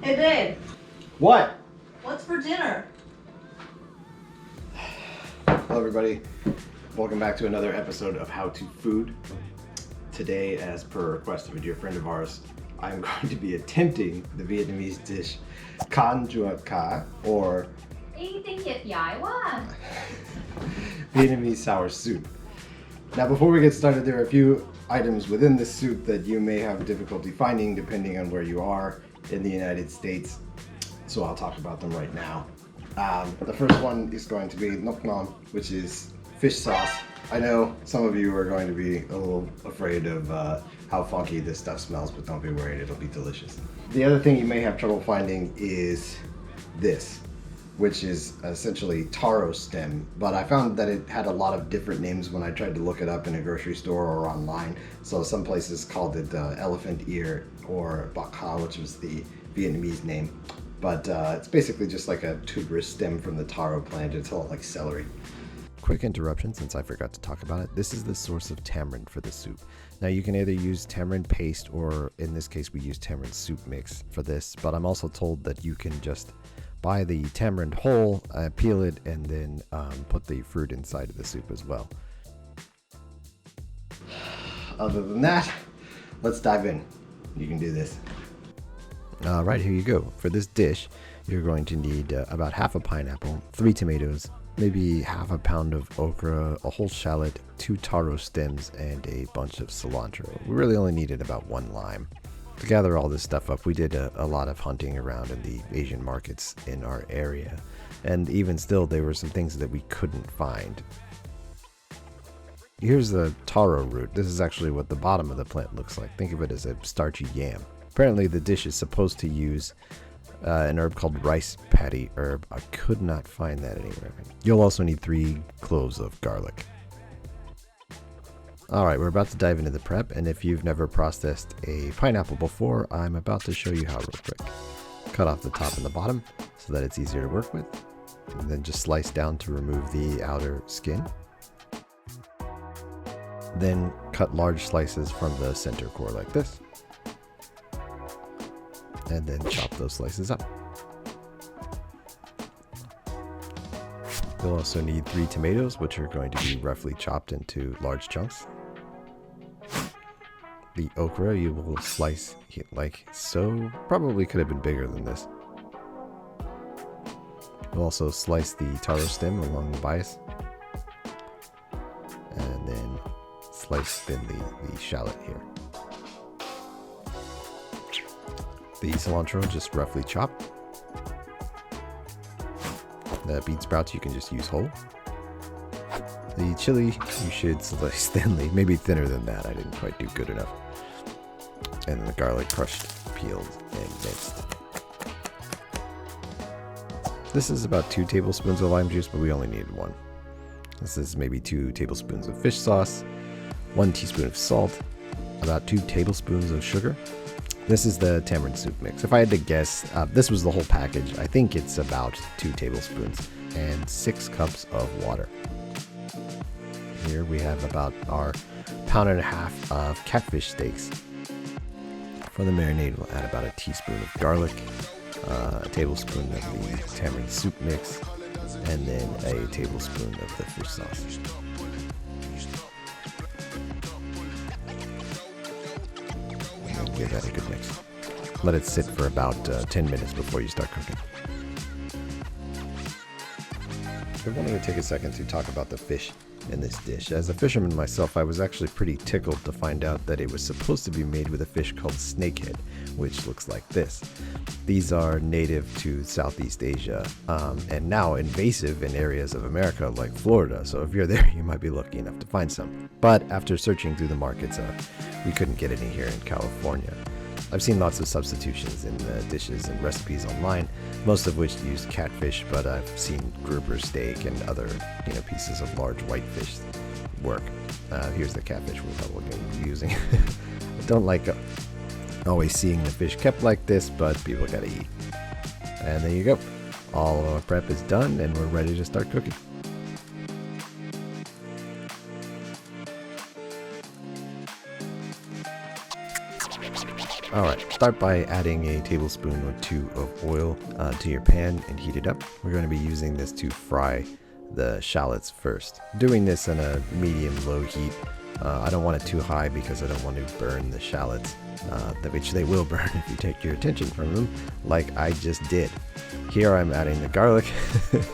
Hey babe, What? what's for dinner? Hello everybody, welcome back to another episode of How2Food. Today, as per request of a dear friend of ours, I'm going to be attempting the Vietnamese dish Can Chua Ca, or Vietnamese sour soup. Now before we get started, there are a few items within this soup that you may have difficulty finding depending on where you are in the United States. So I'll talk about them right now. The first one is going to be nok nom, which is fish sauce. I know some of you are going to be a little afraid of how funky this stuff smells, but don't be worried, it'll be delicious. The other thing you may have trouble finding is this, which is essentially Taro Stem, but I found that it had a lot of different names when I tried to look it up in a grocery store or online. So some places called it elephant ear or Bạc Hà, which was the Vietnamese name. But it's basically just like a tuberous stem from the taro plant. It's all like celery. Quick interruption since I forgot to talk about it. This is the source of tamarind for the soup. Now you can either use tamarind paste or in this case we use tamarind soup mix for this, but I'm also told that you can just buy the tamarind whole, peel it, and then put the fruit inside of the soup as well. Other than that, let's dive in. You can do this. Alright, here you go. For this dish, you're going to need about half a pineapple, 3 tomatoes, maybe half a pound of okra, a whole shallot, 2 taro stems, and a bunch of cilantro. We really only needed about 1 lime. To gather all this stuff up, we did a lot of hunting around in the Asian markets in our area, and even still there were some things that we couldn't find. Here's the taro root. This is actually what the bottom of the plant looks like. Think of it as a starchy yam. Apparently the dish is supposed to use an herb called rice patty herb. I could not find that anywhere. You'll also need 3 cloves of garlic. Alright, we're about to dive into the prep, and if you've never processed a pineapple before, I'm about to show you how real quick. Cut off the top and the bottom so that it's easier to work with, and then just slice down to remove the outer skin. Then cut large slices from the center core like this, and then chop those slices up. You'll also need 3 tomatoes, which are going to be roughly chopped into large chunks. The okra you will slice like so. Probably could have been bigger than this. You'll also slice the taro stem along the bias, and then slice thin the shallot here. The cilantro just roughly chop. The bean sprouts you can just use whole. The chili you should slice thinly, maybe thinner than that. I didn't quite do good enough. And then the garlic crushed, peeled, and minced. This is about 2 tablespoons of lime juice, but we only needed 1. This is maybe 2 tablespoons of fish sauce, 1 teaspoon of salt, about 2 tablespoons of sugar. This is the tamarind soup mix. If I had to guess, this was the whole package. I think it's about 2 tablespoons and 6 cups of water. Here we have about our 1.5 pounds of catfish steaks. For the marinade, we'll add about a teaspoon of garlic, a tablespoon of the tamarind soup mix, and then a tablespoon of the fish sauce. And give that a good mix. Let it sit for about 10 minutes before you start cooking. I wanted to take a second to talk about the fish in this dish. As a fisherman myself, I was actually pretty tickled to find out that it was supposed to be made with a fish called snakehead, which looks like this. These are native to Southeast Asia and now invasive in areas of America like Florida, so if you're there you might be lucky enough to find some. But after searching through the markets, we couldn't get any here in California. I've seen lots of substitutions in the dishes and recipes online, most of which use catfish, but I've seen grouper steak and other pieces of large whitefish work. Here's the catfish we're probably going to be using. I don't like always seeing the fish kept like this, but people gotta eat. And there you go. All of our prep is done and we're ready to start cooking. Alright, start by adding a tablespoon or 2 of oil to your pan and heat it up. We're going to be using this to fry the shallots first. Doing this in a medium-low heat. I don't want it too high because I don't want to burn the shallots, which they will burn if you take your attention from them, like I just did. Here I'm adding the garlic.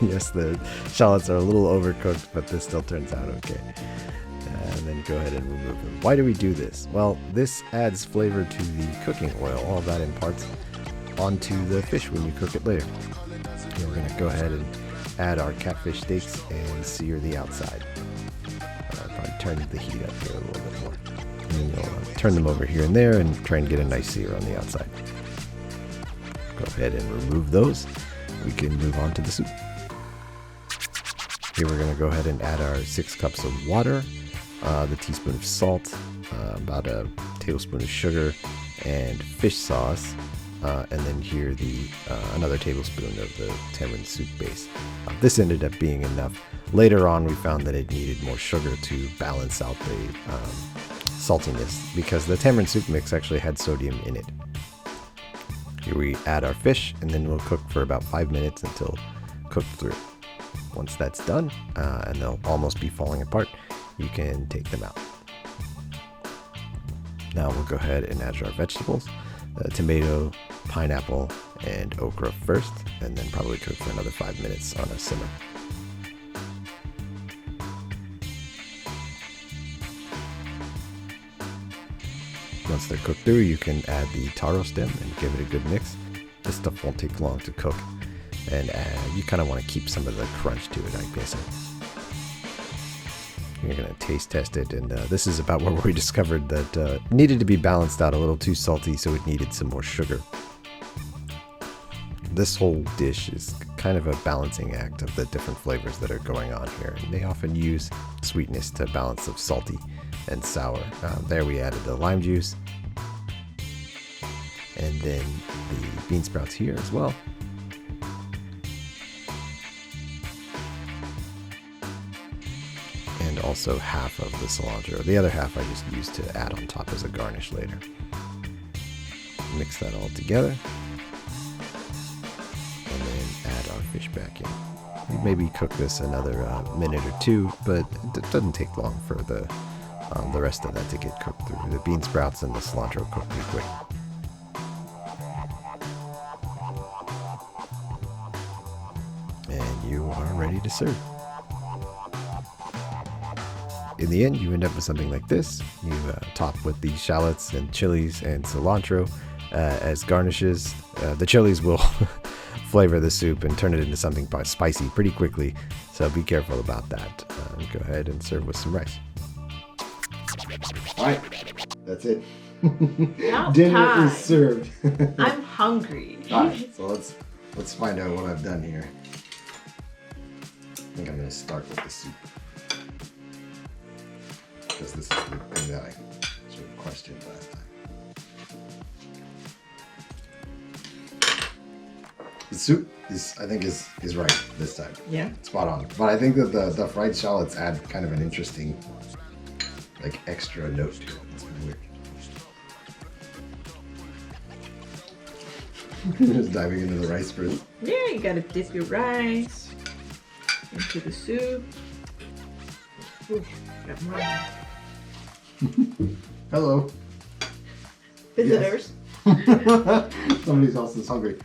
Yes, the shallots are a little overcooked, but this still turns out okay. And then go ahead and remove them. Why do we do this? Well, this adds flavor to the cooking oil. All of that imparts onto the fish when you cook it later. And we're going to go ahead and add our catfish steaks and sear the outside. Probably turn the heat up here a little bit more. And then you'll turn them over here and there and try and get a nice sear on the outside. Go ahead and remove those. We can move on to the soup. Here we're going to go ahead and add our 6 cups of water, the teaspoon of salt, about a tablespoon of sugar, and fish sauce, and then here another tablespoon of the tamarind soup base. This ended up being enough. Later on we found that it needed more sugar to balance out the saltiness because the tamarind soup mix actually had sodium in it. Here we add our fish and then we'll cook for about 5 minutes until cooked through. Once that's done, and they'll almost be falling apart, you can take them out. Now we'll go ahead and add our vegetables, tomato, pineapple, and okra first, and then probably cook for another 5 minutes on a simmer. Once they're cooked through, you can add the taro stem and give it a good mix. This stuff won't take long to cook, and you kind of want to keep some of the crunch to it, I'm guessing. You're going to taste test it, and this is about where we discovered that it needed to be balanced out, a little too salty, so it needed some more sugar. This whole dish is kind of a balancing act of the different flavors that are going on here, and they often use sweetness to balance of salty and sour. There we added the lime juice, and then the bean sprouts here as well. And also half of the cilantro. The other half I just used to add on top as a garnish later. Mix that all together. And then add our fish back in. Maybe cook this another minute or 2, but it doesn't take long for the rest of that to get cooked through. The bean sprouts and the cilantro cook pretty quick. And you are ready to serve. In the end, you end up with something like this. You top with the shallots and chilies and cilantro as garnishes. The chilies will flavor the soup and turn it into something spicy pretty quickly, so be careful about that. Go ahead and serve with some rice. All right, that's it. Dinner is served. I'm hungry. All right, so let's find out what I've done here. I think I'm gonna start with the soup, because this is the thing that I sort of questioned last time. The soup I think is right this time. Yeah. Spot on. But I think that the fried shallots add kind of an interesting, like, extra note to it. It's kind of weird. Just diving into the rice first. Yeah, you gotta dip your rice into the soup. Ooh, got more. Hello. Visitors. Yes. Somebody else is hungry.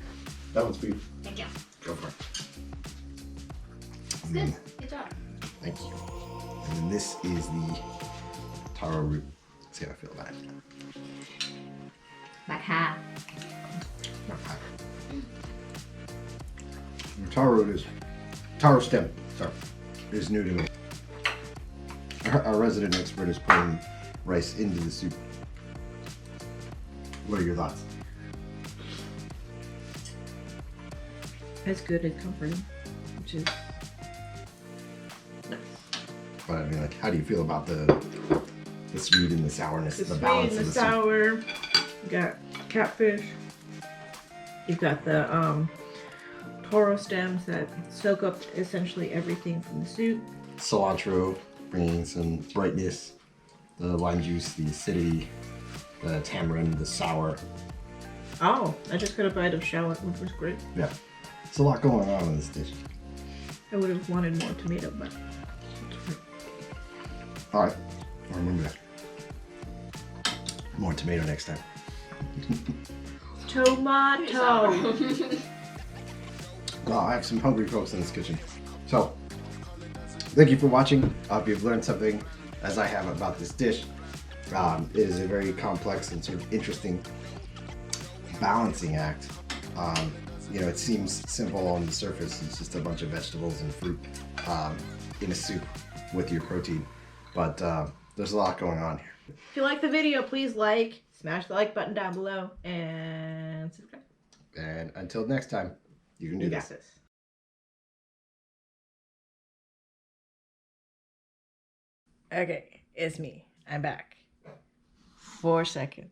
That one's for you. Thank you. Go for it. It's good. Good job. Thank you. And then this is the taro root. Let's see how I feel about it. Like half. Not bad. Taro root is taro stem. Sorry, is new to me. Our resident expert is putting rice into the soup. What are your thoughts? As good as comforting, which is nice. But I mean, like, how do you feel about the sweet and the sourness, The the sweet balance and of the the soup? sour. You got catfish. You got the Taro stems that soak up essentially everything from the soup. Cilantro bringing some brightness, the lime juice, the acidity, the tamarind, the sour. Oh, I just got a bite of shallot, which was great. Yeah. It's a lot going on in this dish. I would have wanted more tomato, but Alright. I'll remember that. More tomato next time. tomato. Well, I have some hungry folks in this kitchen. So, thank you for watching. I hope you've learned something, as I have, about this dish. It is a very complex and sort of interesting balancing act. You know, it seems simple on the surface. It's just a bunch of vegetables and fruit in a soup with your protein. But there's a lot going on here. If you like the video, please like, smash the like button down below, and subscribe. And until next time, you can do You this. got this. Okay, it's me. I'm back. 4 seconds.